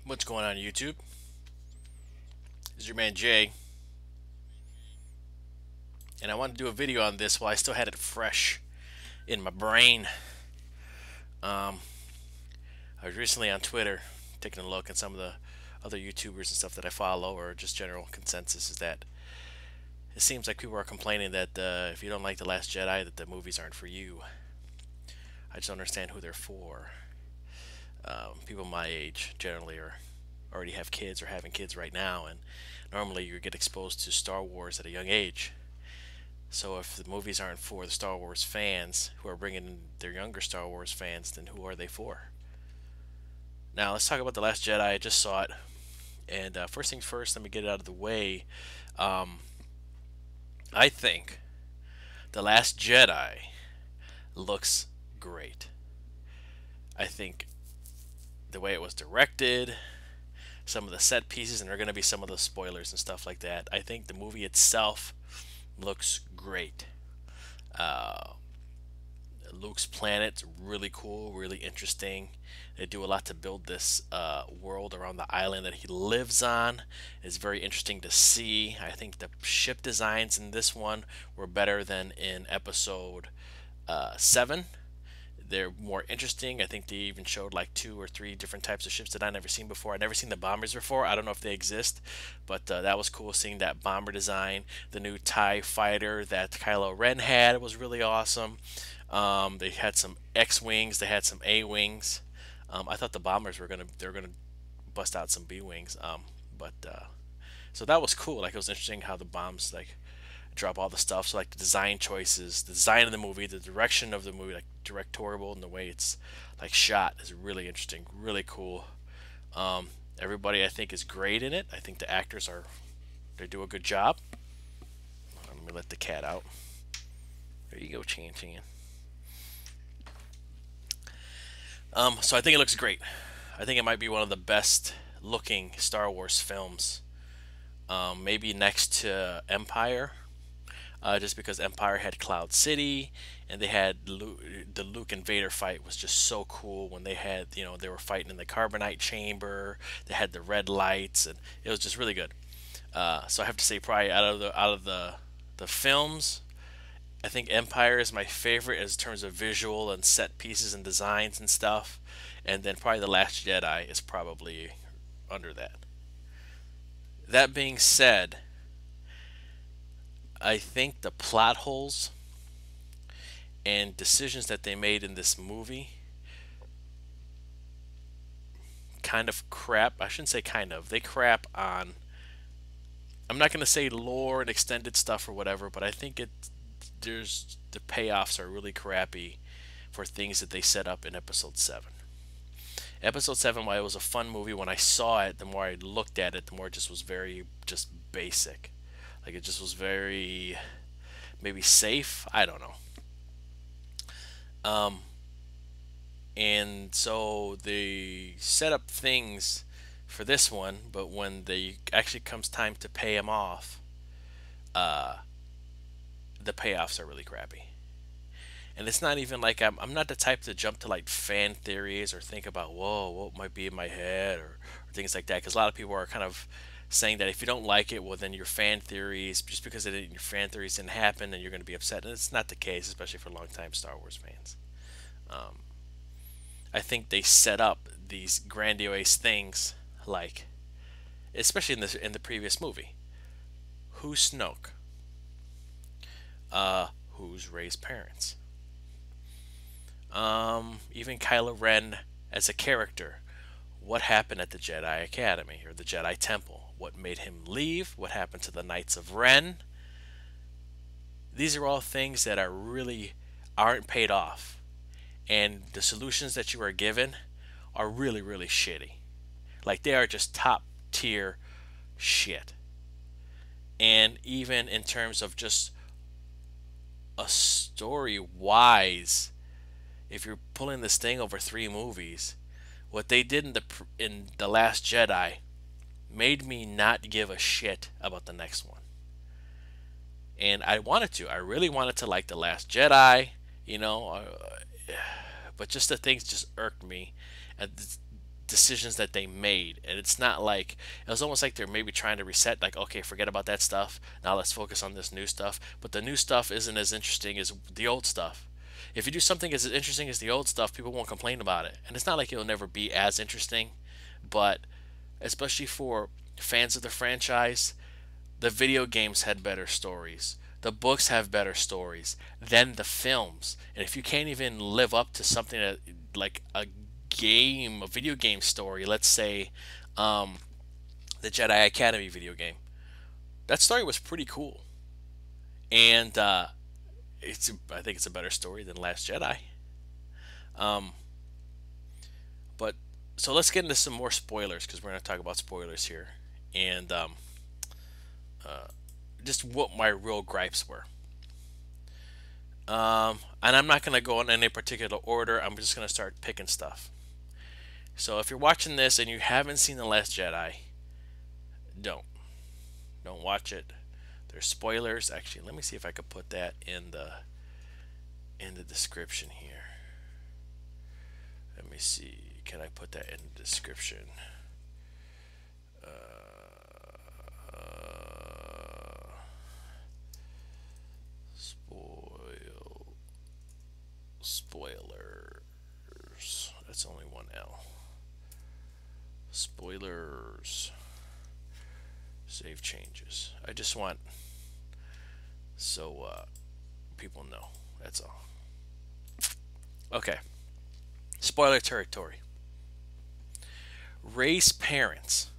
What's going on YouTube? This is your man Jay, and I wanted to do a video on this while I still had it fresh in my brain. Um, I was recently on Twitter taking a look at some of the other YouTubers and stuff that I follow, or just general consensus is that it seems like people are complaining that if you don't like The Last Jedi, that the movies aren't for you. I just don't understand who they're for. People my age generally are already have kids or having kids right now, and normally you get exposed to Star Wars at a young age. So if the movies aren't for the Star Wars fans who are bringing in their younger Star Wars fans, then who are they for? Now let's talk about The Last Jedi. I just saw it, and first things first, let me get it out of the way. Um, I think The Last Jedi looks great. I think the way it was directed, some of the set pieces, and there are going to be some of the spoilers and stuff like that. I think the movie itself looks great. Uh, Luke's planet's really cool, really interesting. They do a lot to build this world around the island that he lives on. It's very interesting to see. I think the ship designs in this one were better than in episode 7. They're more interesting. I think they even showed like 2 or 3 different types of ships that I never seen before. I never seen the bombers before. I don't know if they exist, but that was cool seeing that bomber design. The new TIE fighter that Kylo Ren had was really awesome. They had some X wings. They had some A wings. I thought the bombers were gonna bust out some B wings. But so that was cool. Like it was interesting how the bombs like drop all the stuff. So like the design choices, the design of the movie, the direction of the movie, like directorial, and the way it's like shot is really interesting, really cool. Everybody I think is great in it. I think the actors they do a good job. Let me let the cat out. There you go, Chan Chan. So I think it looks great. I think it might be one of the best looking Star Wars films. Maybe next to Empire, just because Empire had Cloud City, and they had the Luke and Vader fight was just so cool when they had, they were fighting in the carbonite chamber. They had the red lights, and it was just really good. So I have to say, probably out of the films, I think Empire is my favorite in terms of visual and set pieces and designs and stuff, and then probably The Last Jedi is probably under that. That being said, I think the plot holes and decisions that they made in this movie kind of crap. I shouldn't say kind of. They crap on. I'm not going to say lore and extended stuff or whatever, but I think the payoffs are really crappy for things that they set up in episode 7. Episode 7, while it was a fun movie, when I saw it, the more I looked at it, the more it just was very just basic. Like it just was very maybe safe. I don't know. Um, and so they set up things for this one, but when they actually comes time to pay them off, uh, the payoffs are really crappy. And it's not even like I'm not the type to jump to like fan theories or think about whoa what might be in my head or things like that, because a lot of people are kind of saying that if you don't like it, well then your fan theories, just because your fan theories didn't happen, and you're going to be upset, and it's not the case, especially for longtime Star Wars fans. Um, I think they set up these grandiose things, like especially in the previous movie. Who's Snoke? Who's Rey's parents? Even Kylo Ren as a character. What happened at the Jedi Academy or the Jedi Temple? What made him leave? What happened to the Knights of Ren? These are all things that aren't paid off, and the solutions that you are given are really really shitty. Like they are just top tier shit. And even in terms of just a story wise, if you're pulling this thing over 3 movies, what they did in the Last Jedi made me not give a shit about the next one. And I really wanted to like the Last Jedi, you know, but just the things just irked me. And decisions that they made, and it's not like it was almost like they're maybe trying to reset, like, okay, forget about that stuff, now let's focus on this new stuff. But the new stuff isn't as interesting as the old stuff. If you do something as interesting as the old stuff, people won't complain about it, and it's not like it'll never be as interesting. But especially for fans of the franchise, the video games had better stories, the books have better stories than the films. And if you can't even live up to something that, like a video game story, let's say the Jedi Academy video game, that story was pretty cool. And I think it's a better story than Last Jedi. Um, but so let's get into some more spoilers, because we're going to talk about spoilers here, and just what my real gripes were. And I'm not going to go in any particular order. I'm just going to start picking stuff. So if you're watching this and you haven't seen The Last Jedi, don't watch it. There's spoilers. Actually, let me see if I could put that in the description here. Let me see. Can I put that in the description? Spoilers. That's only one L. Spoilers. Save changes. I just want so people know. That's all. Okay. Spoiler territory. Rey's parents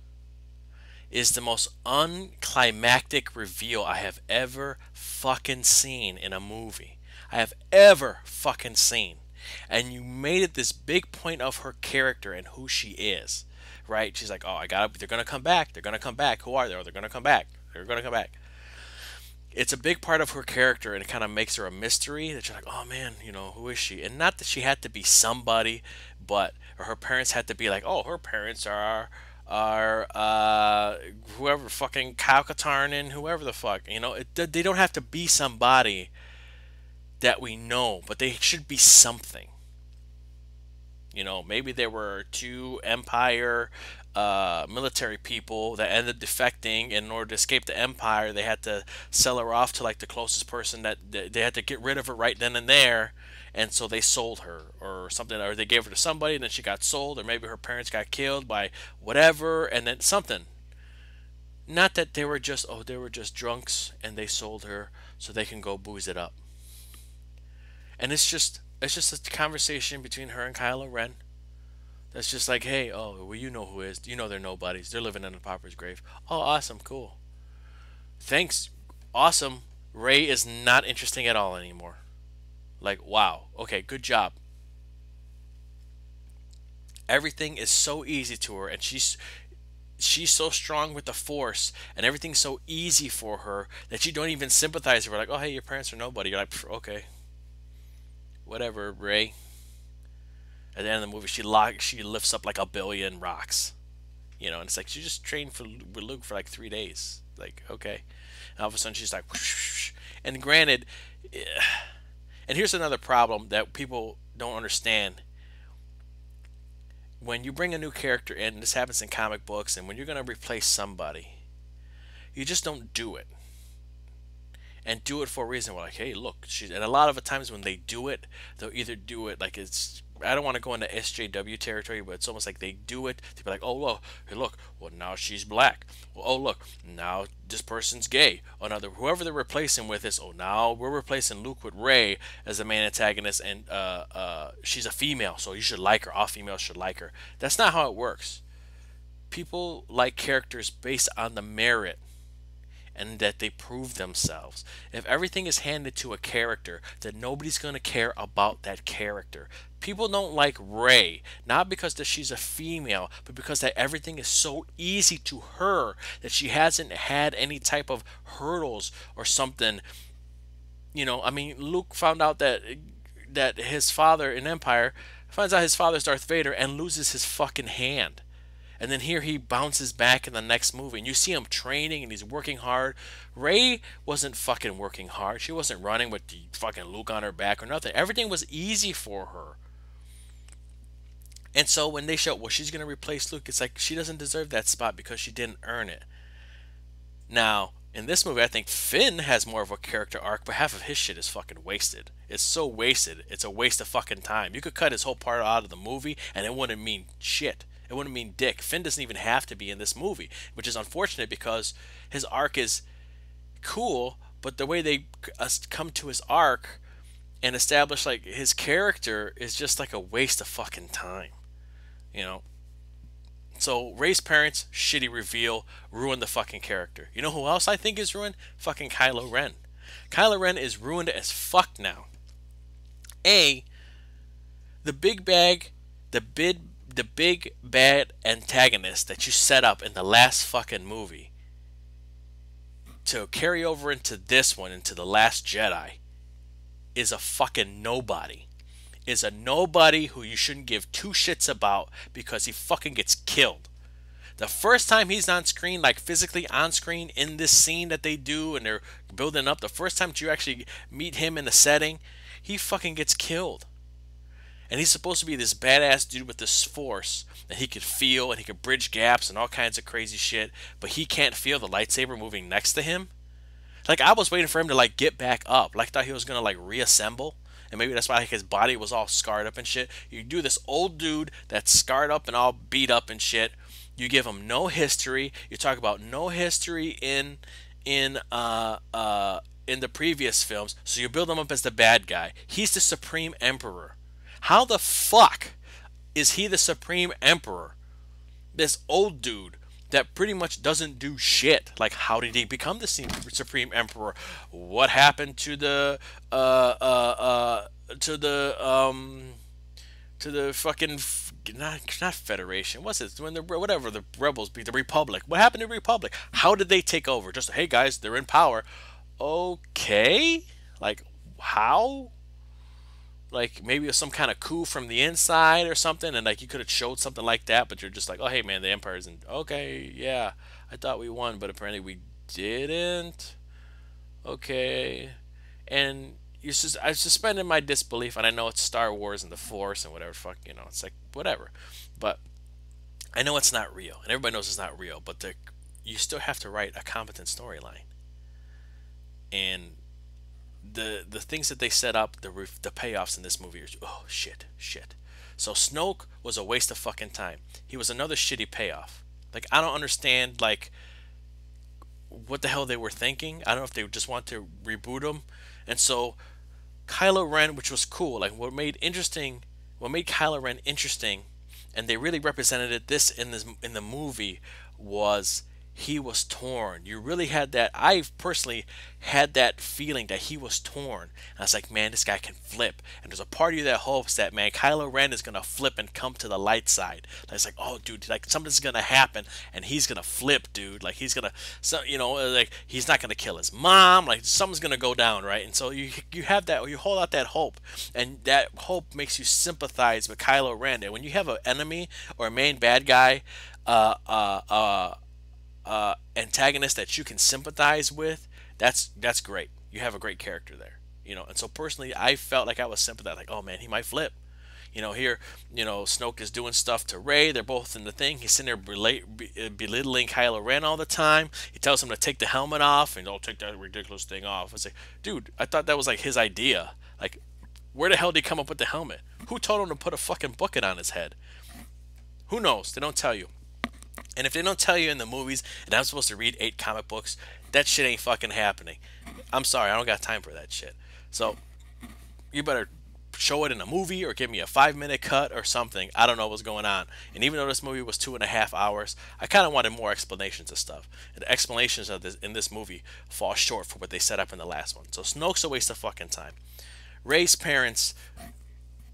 is the most unclimactic reveal I have ever fucking seen in a movie. I have ever fucking seen. And you made it this big point of her character and who she is. Right? She's like, oh, they're gonna come back. They're gonna come back. Who are they? Oh, they're gonna come back. They're gonna come back. It's a big part of her character, and it kind of makes her a mystery that you're like, oh man, who is she? And not that she had to be somebody, but or her parents had to be like, oh, her parents are whoever, fucking Kyle Katarn, whoever the fuck, they don't have to be somebody that we know, but they should be something. Maybe there were two Empire military people that ended defecting, and in order to escape the Empire, they had to sell her off to like the closest person that they had to get rid of her right then and there, and so they sold her or something, or they gave her to somebody and then she got sold, or maybe her parents got killed by whatever, and then something. Not that they were just drunks and they sold her so they can go booze it up. And it's just a conversation between her and Kylo Ren. That's just like, hey, oh, well, you know who is. They're nobodies. They're living in a pauper's grave. Oh, awesome, cool. Thanks, awesome. Rey is not interesting at all anymore. Like, wow. Okay, good job. Everything is so easy to her, and she's so strong with the Force, and everything's so easy for her that you don't even sympathize with her. Like, oh, hey, your parents are nobody. You're like, okay. Whatever, Rey. At the end of the movie, she lifts up like 1 billion rocks, and it's like she just trained with Luke for like 3 days. Like, okay, and all of a sudden she's like, whoosh. And granted, and here's another problem that people don't understand: when you bring a new character in, and this happens in comic books, and when you're gonna replace somebody, you just don't do it. And do it for a reason. We're like, hey, look, and a lot of the times when they do it, they'll either do it like I don't want to go into SJW territory, but it's almost like they do it to be like, oh, well, hey, look, well, now she's black. Well, oh, look, now this person's gay. Oh, now whoever they're replacing with is, oh, now we're replacing Luke with Rey as the main antagonist, and she's a female, so you should like her. All females should like her. That's not how it works. People like characters based on the merit and that they prove themselves. If everything is handed to a character, then nobody's going to care about that character. People don't like Rey, not because that she's a female, but because that everything is so easy to her that she hasn't had any type of hurdles or something. I mean, Luke found out that his father in Empire finds out his father's Darth Vader and loses his fucking hand. And then here he bounces back in the next movie, and you see him training and he's working hard. Rey wasn't fucking working hard. She wasn't running with the fucking Luke on her back or nothing. Everything was easy for her. And so when they show, well, she's going to replace Luke, it's like she doesn't deserve that spot because she didn't earn it. Now, in this movie, I think Finn has more of a character arc, but half of his shit is fucking wasted. It's so wasted. It's a waste of fucking time. You could cut his whole part out of the movie, and it wouldn't mean shit. It wouldn't mean dick. Finn doesn't even have to be in this movie, which is unfortunate because his arc is cool, but the way they come to his arc and establish like his character is just like a waste of fucking time. You know, so Rey's parents, shitty reveal, ruined the fucking character. You know who else I think is ruined? Fucking Kylo Ren. Kylo Ren is ruined as fuck now. A, the big bag, the big bad antagonist that you set up in the last fucking movie to carry over into this one, into the Last Jedi, is a fucking nobody. Is a nobody who you shouldn't give two shits about because he fucking gets killed. The first time he's on screen, like physically on screen in this scene that they do and they're building up, the first time that you actually meet him in the setting, he fucking gets killed. And he's supposed to be this badass dude with this force that he could feel and he could bridge gaps and all kinds of crazy shit, but he can't feel the lightsaber moving next to him. Like, I was waiting for him to like get back up. Like, I thought he was gonna like reassemble. And maybe that's why like, his body was all scarred up and shit. You do this old dude that's scarred up and all beat up and shit. You give him no history. You talk about no history in the previous films. So you build him up as the bad guy. He's the Supreme Emperor. How the fuck is he the Supreme Emperor? This old dude that pretty much doesn't do shit. Like, how did he become the Supreme Emperor? What happened to the fucking not Federation? What's it? When the whatever the rebels beat the Republic. What happened to the Republic? How did they take over? Just, hey guys, they're in power. Okay, like how? Like maybe it was some kind of coup from the inside or something, and like you could have showed something like that, but you're just like, oh hey man, the Empire's in. Okay, yeah, I thought we won, but apparently we didn't. Okay, and I suspended my disbelief, and I know it's Star Wars and the Force and whatever. Fuck, you know, it's like whatever, but I know it's not real, and everybody knows it's not real. But you still have to write a competent storyline, and the things that they set up, the payoffs in this movie are, oh shit. So Snoke was a waste of fucking time. He was another shitty payoff. Like, I don't understand like what the hell they were thinking. I don't know if they just want to reboot him. And so Kylo Ren, which was cool, like what made Kylo Ren interesting, and they really represented it in the movie, was he was torn. You really had that. I personally had that feeling that he was torn. And I was like, man, this guy can flip. And there's a part of you that hopes that, man, Kylo Ren is gonna flip and come to the light side. And it's like, oh, dude, like something's gonna happen, and he's gonna flip, dude. Like he's gonna, so you know, like he's not gonna kill his mom. Like something's gonna go down, right? And so you have that, you hold out that hope, and that hope makes you sympathize with Kylo Ren. And when you have an enemy or a main bad guy, antagonist that you can sympathize with, that's great. You have a great character there, you know. And so personally, I felt like I was sympathizing, like, oh man, he might flip. You know, here, you know, Snoke is doing stuff to Rey. They're both in the thing. He's sitting there belittling Kylo Ren all the time. He tells him to take the helmet off, and don't take that ridiculous thing off. It's like, dude, I thought that was like his idea. Like, where the hell did he come up with the helmet? Who told him to put a fucking bucket on his head? Who knows? They don't tell you. And if they don't tell you in the movies, and I'm supposed to read 8 comic books, that shit ain't fucking happening. I'm sorry, I don't got time for that shit. So, you better show it in a movie or give me a 5-minute cut or something. I don't know what's going on. And even though this movie was 2.5 hours, I kind of wanted more explanations of stuff. And the explanations of this in this movie fall short for what they set up in the last one. So Snoke's a waste of fucking time. Rey's parents,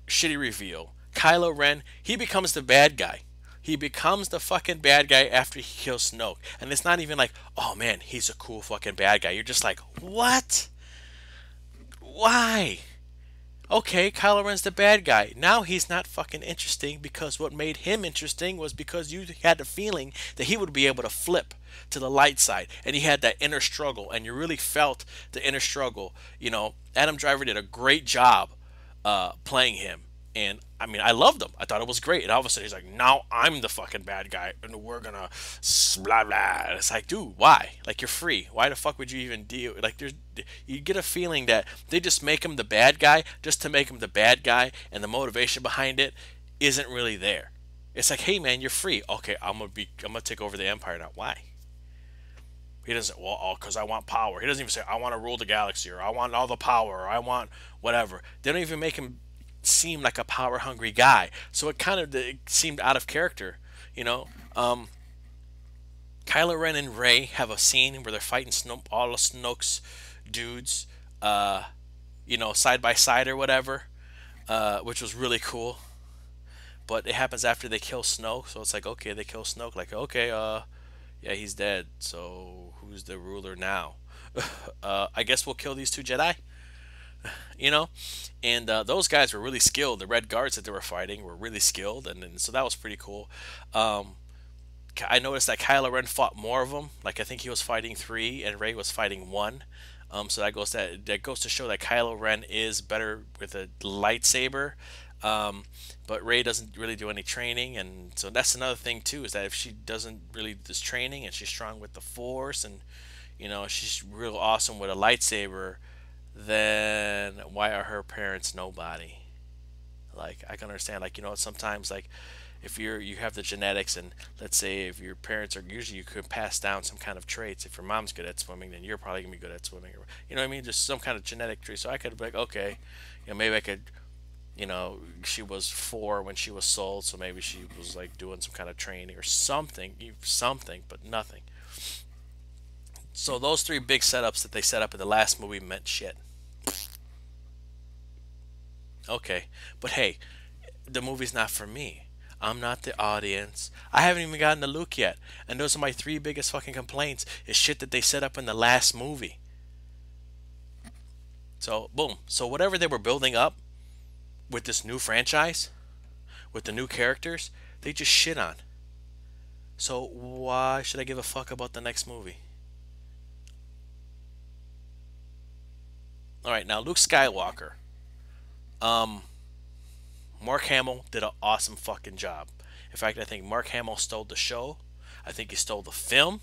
shitty reveal. Kylo Ren, he becomes the bad guy. He becomes the fucking bad guy after he kills Snoke. And it's not even like, oh man, he's a cool fucking bad guy. You're just like, what? Why? Okay, Kylo Ren's the bad guy. Now he's not fucking interesting, because what made him interesting was because you had the feeling that he would be able to flip to the light side. And he had that inner struggle, and you really felt the inner struggle. You know, Adam Driver did a great job playing him. And I mean, I loved him. I thought it was great. And all of a sudden, he's like, "Now I'm the fucking bad guy, and we're gonna blah blah." And it's like, dude, why? Like, you're free. Why the fuck would you even deal? Like, there's you get a feeling that they just make him the bad guy just to make him the bad guy, and the motivation behind it isn't really there. It's like, hey man, you're free. Okay, I'm gonna take over the empire now. Why? He doesn't. Well, oh, because I want power. He doesn't even say I want to rule the galaxy or I want all the power or I want whatever. They don't even make him seem like a power hungry guy. So it seemed out of character. You know, Kylo Ren and Rey have a scene where they're fighting all the Snoke's dudes, side by side or whatever, which was really cool. But it happens after they kill Snoke, so it's like, okay, they kill Snoke. Like, okay, yeah, he's dead. So who's the ruler now? I guess we'll kill these two Jedi. You know, and those guys were really skilled. The Red Guards that they were fighting were really skilled, and so that was pretty cool. Um, I noticed that Kylo Ren fought more of them. Like I think he was fighting three, and Rey was fighting one. So that goes to show that Kylo Ren is better with a lightsaber. Um, but Rey doesn't really do any training, and so that's another thing too. Is that if she doesn't really do this training, and she's strong with the Force, and she's real awesome with a lightsaber, then why are her parents nobody? Like I can understand, like sometimes like if you have the genetics, and let's say if your parents are usually you could pass down some kind of traits. If your mom's good at swimming, then you're probably gonna be good at swimming. Or, you know what I mean? Just some kind of genetic trait. So I could be like, okay, maybe I could. She was 4 when she was sold, so maybe she was like doing some kind of training or something, but nothing. So those three big setups that they set up in the last movie meant shit. Okay, but hey, the movie's not for me. I'm not the audience. I haven't even gotten to Luke yet. And those are my three biggest fucking complaints is shit that they set up in the last movie. So, boom. So whatever they were building up with this new franchise, with the new characters, they just shit on. So why should I give a fuck about the next movie? Alright, now Luke Skywalker. Um, Mark Hamill did an awesome fucking job. In fact, I think Mark Hamill stole the show. I think he stole the film.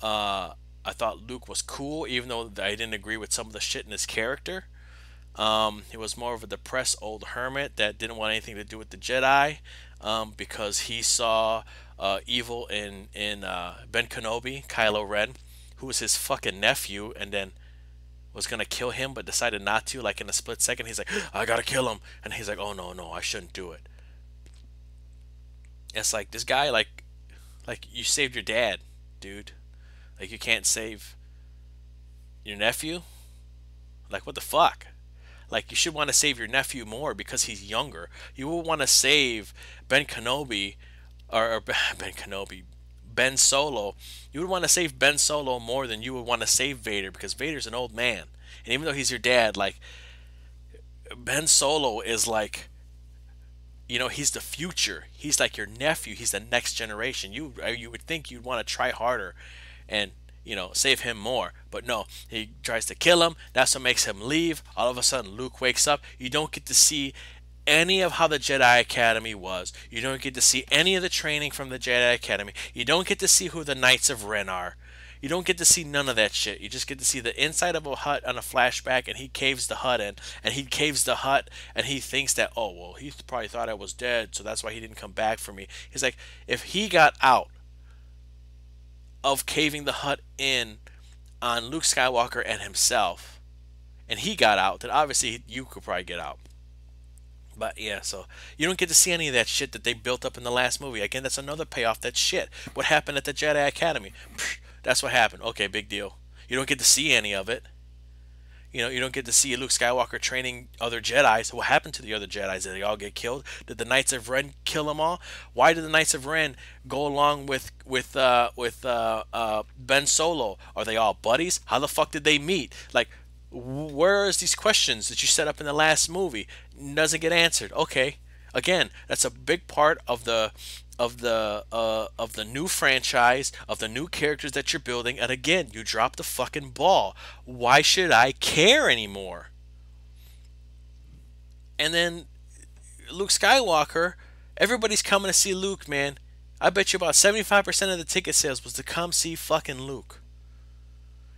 I thought Luke was cool, even though I didn't agree with some of the shit in his character. He was more of a depressed old hermit that didn't want anything to do with the Jedi, because he saw evil in Ben Kenobi, Kylo Ren, who was his fucking nephew, and then was gonna kill him, but decided not to. Like in a split second, he's like, "I gotta kill him," and he's like, "Oh no, no, I shouldn't do it." It's like this guy, like you saved your dad, dude. Like you can't save your nephew. Like what the fuck? Like you should want to save your nephew more because he's younger. You will want to save Ben Kenobi or Ben Kenobi, Ben Solo. You would want to save Ben Solo more than you would want to save Vader because Vader's an old man. And even though he's your dad, like Ben Solo is like he's the future. He's like your nephew. He's the next generation. You would think you'd want to try harder and save him more. But no, he tries to kill him. That's what makes him leave. All of a sudden, Luke wakes up. You don't get to see any of how the Jedi Academy was. You don't get to see any of the training from the Jedi Academy. You don't get to see who the Knights of Ren are. You don't get to see none of that shit. You just get to see the inside of a hut on a flashback, and he caves the hut in, and he caves the hut, and he thinks that, oh, well, he probably thought I was dead, so that's why he didn't come back for me. He's like, if he got out of caving the hut in on Luke Skywalker and himself, and he got out, then obviously you could probably get out. But yeah, so you don't get to see any of that shit that they built up in the last movie. Again, that's another payoff. That shit. What happened at the Jedi Academy? That's what happened. Okay, big deal. You don't get to see any of it. You don't get to see Luke Skywalker training other Jedi. So what happened to the other Jedi? Did they all get killed? Did the Knights of Ren kill them all? Why did the Knights of Ren go along with Ben Solo? Are they all buddies? How the fuck did they meet? Like, where is these questions that you set up in the last movie? Doesn't get answered. Okay, again, that's a big part of the new franchise, of the new characters that you're building, and again, you dropped the fucking ball. Why should I care anymore? And then Luke Skywalker, everybody's coming to see Luke, man. I bet you about 75% of the ticket sales was to come see fucking Luke.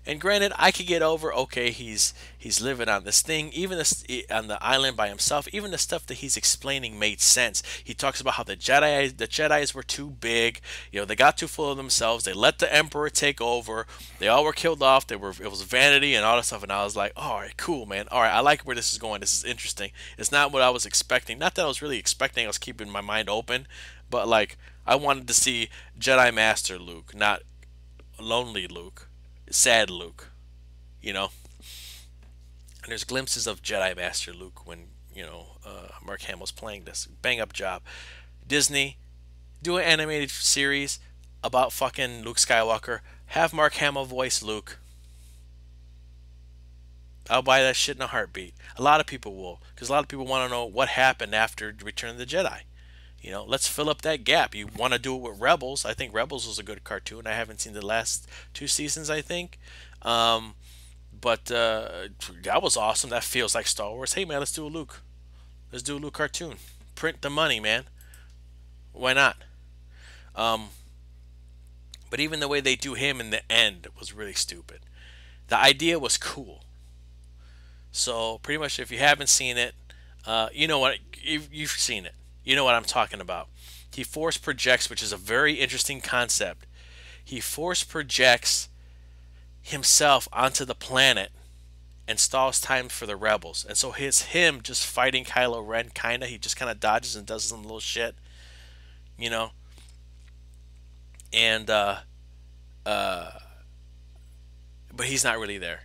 And granted, I could get over, okay, he's living on this thing, even this, on the island by himself. Even the stuff that he's explaining made sense. He talks about how the Jedi's were too big, they got too full of themselves. They let the Emperor take over. They all were killed off. It was vanity and all that stuff. And I was like, all right, cool, man. All right, I like where this is going. This is interesting. It's not what I was expecting. Not that I was really expecting. I was keeping my mind open, but like I wanted to see Jedi Master Luke, not lonely Luke. Sad Luke, And there's glimpses of Jedi Master Luke when Mark Hamill's playing this bang up job. Disney, do an animated series about fucking Luke Skywalker. Have Mark Hamill voice Luke. I'll buy that shit in a heartbeat. A lot of people will, because a lot of people want to know what happened after Return of the Jedi. Let's fill up that gap. You want to do it with Rebels. I think Rebels was a good cartoon. I haven't seen the last 2 seasons, I think. But that was awesome. That feels like Star Wars. Hey, man, let's do a Luke. Let's do a Luke cartoon. Print the money, man. Why not? But even the way they do him in the end was really stupid. The idea was cool. So pretty much if you haven't seen it, you know what? You've seen it. You know what I'm talking about. He force projects, which is a very interesting concept. He force projects himself onto the planet and stalls time for the rebels. And so it's him just fighting Kylo Ren, kind of. He just kind of dodges and does some little shit, And, but he's not really there.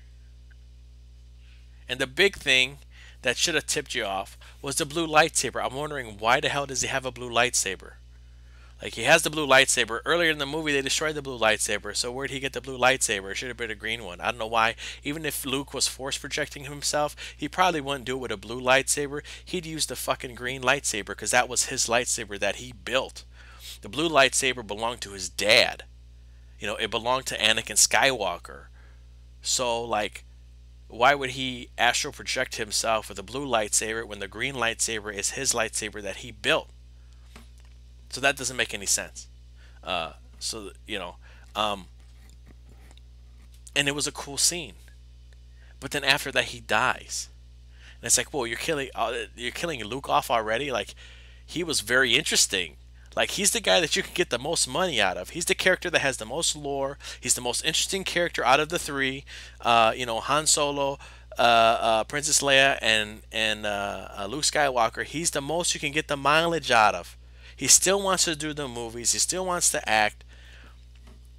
And the big thing that should have tipped you off was the blue lightsaber. I'm wondering, why the hell does he have a blue lightsaber? Like, he has the blue lightsaber. Earlier in the movie, they destroyed the blue lightsaber. So where'd he get the blue lightsaber? It should have been a green one. I don't know why. Even if Luke was force projecting himself, he probably wouldn't do it with a blue lightsaber. He'd use the fucking green lightsaber because that was his lightsaber that he built. The blue lightsaber belonged to his dad. It belonged to Anakin Skywalker. So, like, why would he astral project himself with a blue lightsaber when the green lightsaber is his lightsaber that he built? So that doesn't make any sense. And it was a cool scene. But then after that, he dies, and it's like, whoa, you're killing Luke off already? Like, he was very interesting. Like, he's the guy that you can get the most money out of. He's the character that has the most lore. He's the most interesting character out of the three. Han Solo, Princess Leia, and Luke Skywalker. He's the most you can get the mileage out of. He still wants to do the movies. He still wants to act.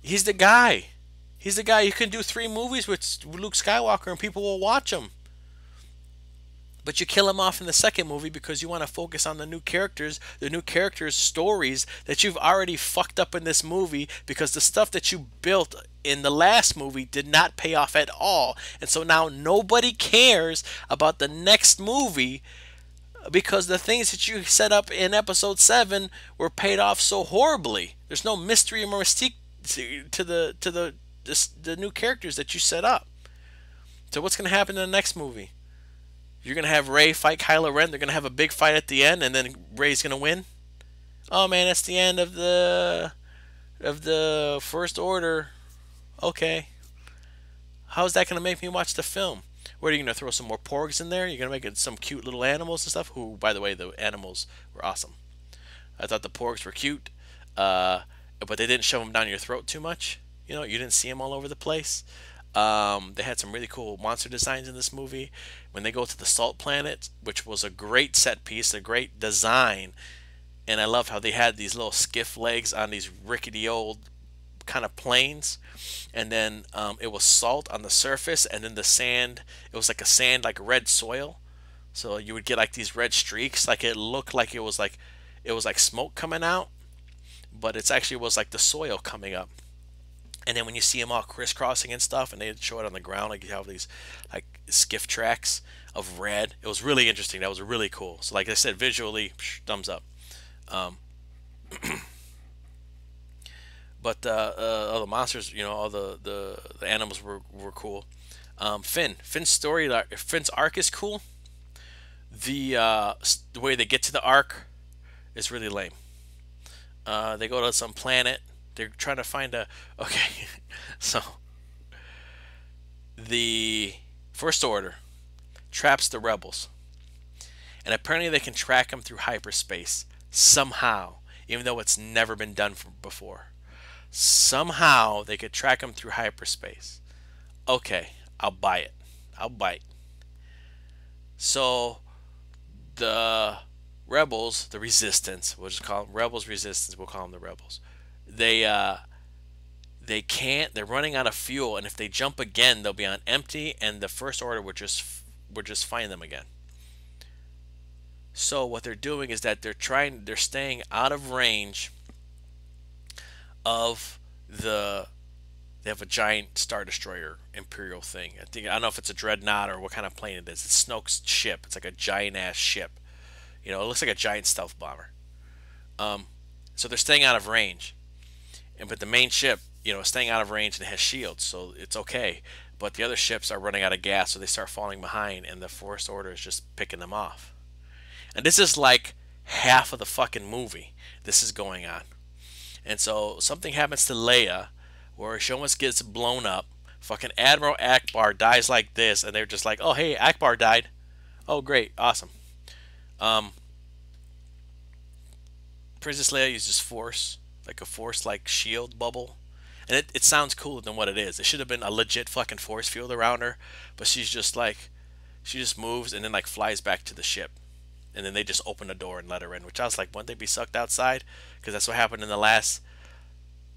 He's the guy. He's the guy. You can do 3 movies with Luke Skywalker and people will watch them. But you kill him off in the second movie because you want to focus on the new characters stories that you've already fucked up in this movie, because the stuff that you built in the last movie did not pay off at all. And so now nobody cares about the next movie because the things that you set up in episode 7 were paid off so horribly. There's no mystery or mystique to the new characters that you set up. So what's going to happen in the next movie? You're going to have Rey fight Kylo Ren. They're going to have a big fight at the end, and then Rey's going to win? Oh, man, that's the end of the First Order. Okay. How's that going to make me watch the film? What, are you going to throw some more porgs in there? You're going to make it some cute little animals and stuff? Who, by the way, the animals were awesome. I thought the porgs were cute, but they didn't shove them down your throat too much. You didn't see them all over the place. They had some really cool monster designs in this movie. When they go to the Salt Planet, which was a great set piece, a great design, and I love how they had these little skiff legs on these rickety old kind of planes, and then it was salt on the surface, and then the sand, it was like a sand, like red soil, so you would get like these red streaks. Like, it looked like it was like smoke coming out, but it actually was like the soil coming up. And then when you see them all crisscrossing and stuff, and they show it on the ground, like you have these like skiff tracks of red. It was really interesting. That was really cool. So like I said, visually, thumbs up. But all the monsters, all the animals were cool. Finn's story, Finn's arc is cool. The way they get to the Ark is really lame. They go to some planet. They're trying to find a. Okay, so the First Order traps the rebels, and apparently they can track them through hyperspace somehow, even though it's never been done before. Somehow they could track them through hyperspace. Okay, I'll buy it. I'll bite. So the rebels, the resistance, we'll just call them rebels resistance, we'll call them the rebels. They can't, they're running out of fuel, and if they jump again they'll be on empty, and the First Order would just find them again. So what they're doing is that they're staying out of range of the they have a giant star destroyer imperial thing. I don't know if it's a dreadnought or what kind of plane it is. It's Snoke's ship. It's like a giant ass ship. It looks like a giant stealth bomber. So they're staying out of range, but the main ship, is staying out of range and it has shields, so it's okay. But the other ships are running out of gas, so they start falling behind, and the First Order is just picking them off. And this is like half of the fucking movie. This is going on. And so something happens to Leia where she almost gets blown up. Fucking Admiral Akbar dies like this, and they're just like, oh, hey, Akbar died. Oh, great. Awesome. Um, Princess Leia uses force, like a force like shield bubble. And it sounds cooler than what it is. It should have been a legit fucking force field around her, but she just moves and then like flies back to the ship. And then they just open the door and let her in, which I was like, wouldn't they be sucked outside? Because that's what happened in the last,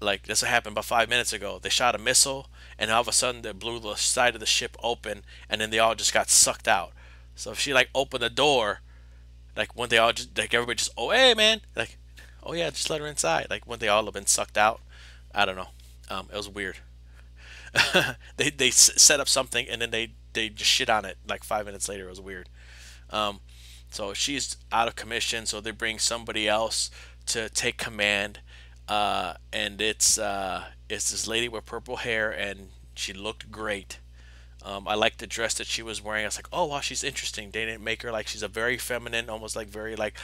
like, that's what happened about 5 minutes ago. They shot a missile, and all of a sudden they blew the side of the ship open, and then they all just got sucked out. So if she like opened the door, like when they all just like everybody just, oh hey man, like, oh yeah, just let her inside. Like when they all have been sucked out, I don't know. It was weird. They set up something and then they just shit on it like 5 minutes later. It was weird. Um, so she's out of commission, so they bring somebody else to take command. And it's this lady with purple hair, and she looked great. I liked the dress that she was wearing. I was like, oh wow, she's interesting. They didn't make her like she's a very feminine, almost like very like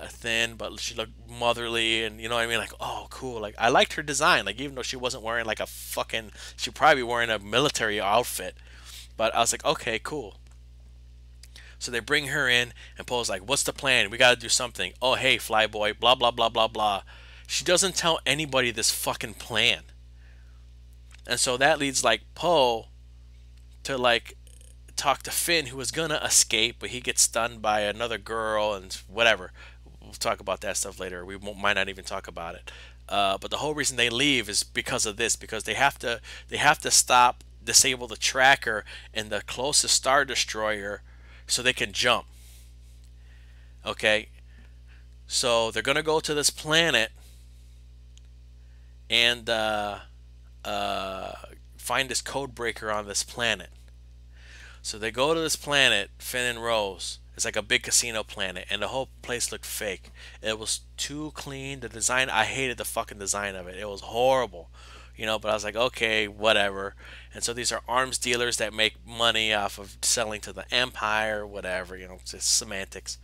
thin, but she looked motherly, and you know what I mean. Like, oh cool. Like I liked her design. Like even though she wasn't wearing like a fucking, she'd probably be wearing a military outfit, but I was like, okay, cool. So they bring her in, and Poe's like, what's the plan? We got to do something. Oh, hey, flyboy, blah, blah, blah, blah, blah. She doesn't tell anybody this fucking plan. And so that leads, like, Poe to, like, talk to Finn, who was going to escape, but he gets stunned by another girl and whatever. We'll talk about that stuff later. Might not even talk about it. But the whole reason they leave is because of this, because they have to stop, disable the tracker in the closest Star Destroyer so they can jump. Okay, so they're gonna go to this planet and find this code breaker on this planet. So they go to this planet, Finn and Rose. It's like a big casino planet, and the whole place looked fake. It was too clean. The design, I hated the fucking design of it. It was horrible. But I was like, okay, whatever. And so these are arms dealers that make money off of selling to the Empire, whatever, it's just semantics.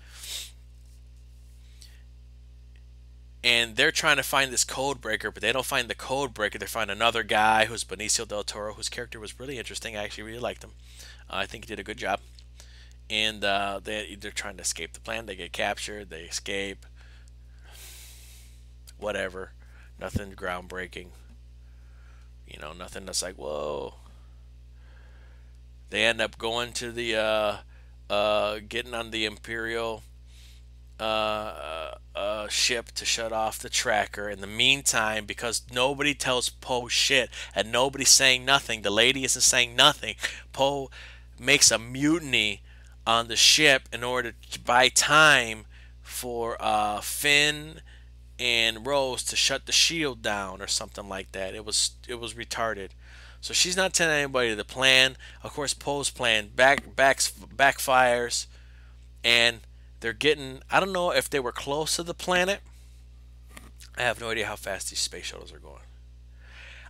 And they're trying to find this code breaker, but they don't find the code breaker. They find another guy who's Benicio del Toro, whose character was really interesting. I actually really liked him. I think he did a good job. And they're trying to escape the plan. They get captured. They escape. Whatever. Nothing groundbreaking. Nothing that's like, whoa. They end up going to the getting on the Imperial ship to shut off the tracker. In the meantime, because nobody tells Poe shit and nobody's saying nothing, the lady isn't saying nothing, Poe makes a mutiny on the ship in order to buy time for Finn and Rose to shut the shield down or something like that. It was retarded. So she's not telling anybody the plan. Of course, Poe's plan backfires, and they're getting. I don't know if they were close to the planet. I have no idea how fast these space shuttles are going.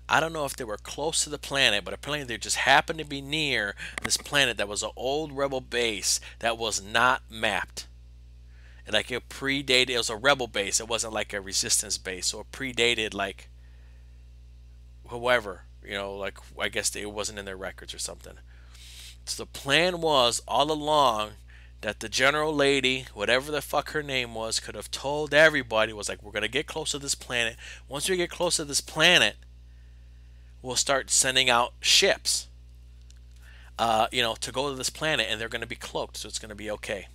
I don't know if they were close to the planet, but apparently they just happened to be near this planet that was an old rebel base that was not mapped. And like it predated, it was a rebel base. It wasn't like a resistance base, so it predated like whoever, like I guess it wasn't in their records or something. So the plan was all along that the general lady, whatever the fuck her name was, could have told everybody, was like, we're gonna get close to this planet. Once we get close to this planet, we'll start sending out ships, to go to this planet, and they're gonna be cloaked, so it's gonna be okay.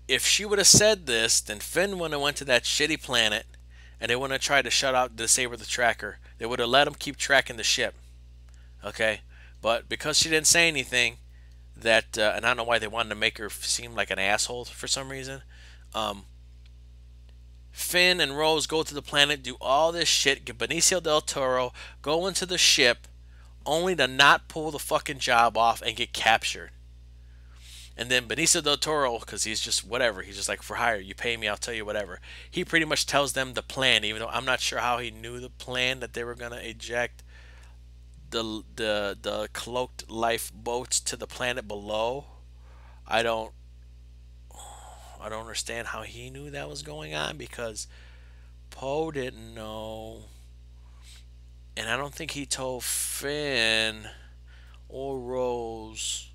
If she would have said this, then Finn would have went to that shitty planet, and they wouldn't have tried to shut out, disable the tracker. They would have let him keep tracking the ship. Okay, but because she didn't say anything, and I don't know why they wanted to make her seem like an asshole for some reason. Finn and Rose go to the planet, do all this shit, get Benicio del Toro, go into the ship, only to not pull the fucking job off and get captured. And then Benicio del Toro, because he's just whatever, he's just like, for hire, you pay me, I'll tell you whatever. He pretty much tells them the plan, even though I'm not sure how he knew the plan, that they were gonna eject the cloaked lifeboats to the planet below. I don't understand how he knew that was going on, because Poe didn't know, and I don't think he told Finn or Rose.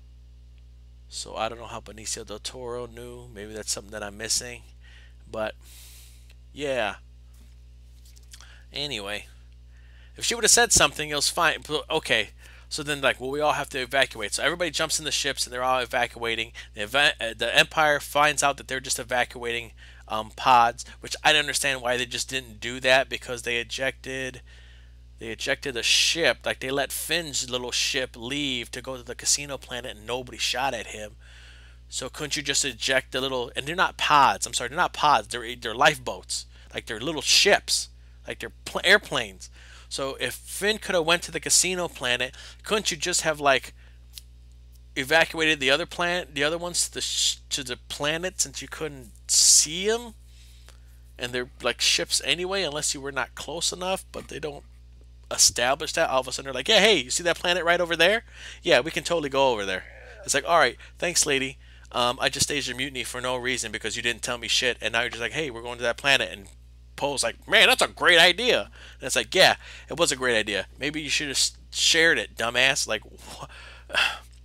So I don't know how Benicio del Toro knew. Maybe that's something that I'm missing. But yeah. Anyway, if she would have said something, it was fine. Okay. So then, like, well, we all have to evacuate. So everybody jumps in the ships, and they're all evacuating. The Empire finds out that they're just evacuating pods, which I don't understand why they just didn't do that, because they ejected a ship. Like, they let Finn's little ship leave to go to the casino planet, and nobody shot at him. So couldn't you just eject the little? And they're not pods. I'm sorry, they're not pods. They're lifeboats. Like, they're little ships. Like, they're airplanes. So if Finn could have went to the casino planet, couldn't you just have like evacuated the other planet, the other ones to the planet, since you couldn't see them, and they're like ships anyway, unless you were not close enough. But they don't establish that. All of a sudden they're like, yeah, hey, you see that planet right over there? Yeah, we can totally go over there. It's like, all right, thanks, lady. I just staged a mutiny for no reason because you didn't tell me shit, and now you're just like, hey, we're going to that planet, and Poe's like, man, that's a great idea. And it's like, yeah, it was a great idea. Maybe you should have shared it, dumbass. Like,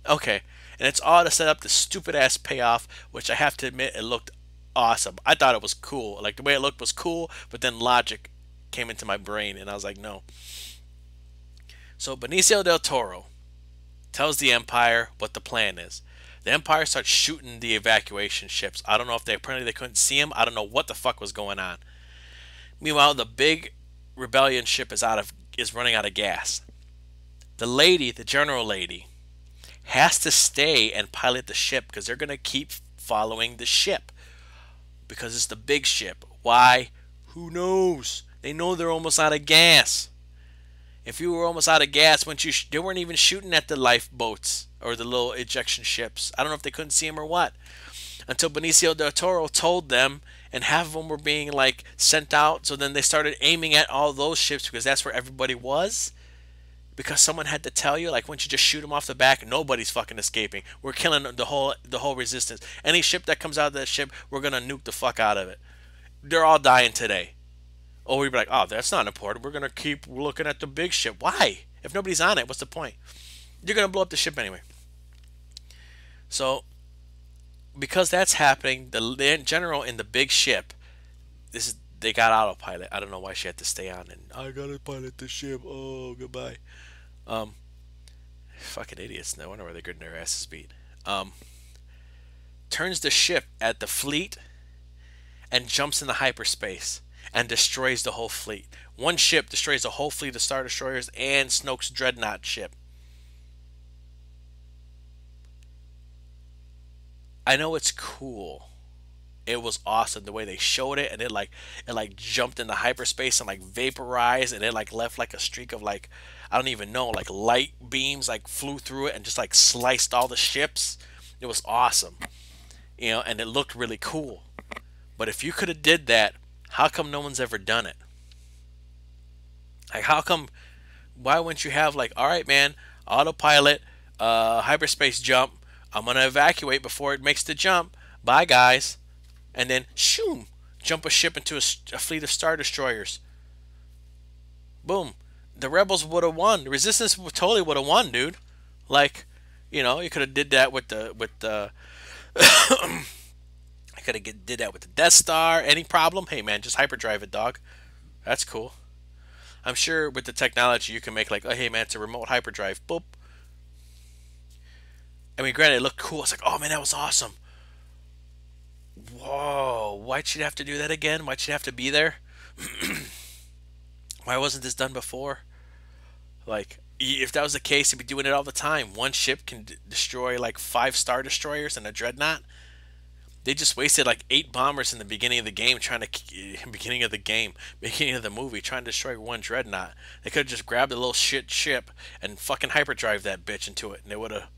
okay. And it's all to set up the stupid ass payoff, which I have to admit, it looked awesome. I thought it was cool. Like, the way it looked was cool, but then logic came into my brain, and I was like, no. So Benicio del Toro tells the Empire what the plan is. The Empire starts shooting the evacuation ships. I don't know if apparently they couldn't see them. I don't know what the fuck was going on. Meanwhile, the big rebellion ship is running out of gas. The general lady, has to stay and pilot the ship, because they're gonna keep following the ship, because it's the big ship. Why? Who knows? They know they're almost out of gas. If you were almost out of gas, they weren't even shooting at the lifeboats or the little ejection ships. I don't know if they couldn't see them or what. Until Benicio del Toro told them, and half of them were being like sent out. So then they started aiming at all those ships, because that's where everybody was. Because someone had to tell you, like, once you just shoot them off the back, nobody's fucking escaping. We're killing the whole resistance. Any ship that comes out of that ship, we're gonna nuke the fuck out of it. They're all dying today. Or we'd be like, oh, that's not important. We're gonna keep looking at the big ship. Why? If nobody's on it, what's the point? You're gonna blow up the ship anyway. So because that's happening, the general in the big ship, they got autopilot. I don't know why she had to stay on, and I gotta pilot the ship. Oh, goodbye. Fucking idiots. No wonder why they're getting their asses beat. Turns the ship at the fleet and jumps into hyperspace and destroys the whole fleet. One ship destroys the whole fleet of Star Destroyers and Snoke's Dreadnought ship. I know it's cool. It was awesome the way they showed it, and it like jumped into hyperspace and like vaporized, and it like left like a streak of like, I don't even know, like light beams like flew through it and just like sliced all the ships. It was awesome, and it looked really cool. But if you could have did that, how come no one's ever done it? Like, how come? Why wouldn't you have like, all right, man, autopilot, hyperspace jump. I'm gonna evacuate before it makes the jump. Bye, guys, and then shoom, jump a ship into a fleet of star destroyers. Boom. The rebels would have won. The resistance totally would have won, dude. Like, you could have did that with the I could have did that with the Death Star. Any problem? Hey man, just hyperdrive it, dog. That's cool. I'm sure with the technology you can make like, oh hey man, it's a remote hyperdrive. Boop. I mean, granted, it looked cool. It's like, oh man, that was awesome. Whoa, why'd she have to do that again? Why'd she have to be there? Why wasn't this done before? Like, if that was the case, you'd be doing it all the time. One ship can destroy like 5 star destroyers and a dreadnought. They just wasted like 8 bombers in the beginning of the game beginning of the movie, trying to destroy one dreadnought. They could have just grabbed a little shit ship and fucking hyperdrive that bitch into it, and it would have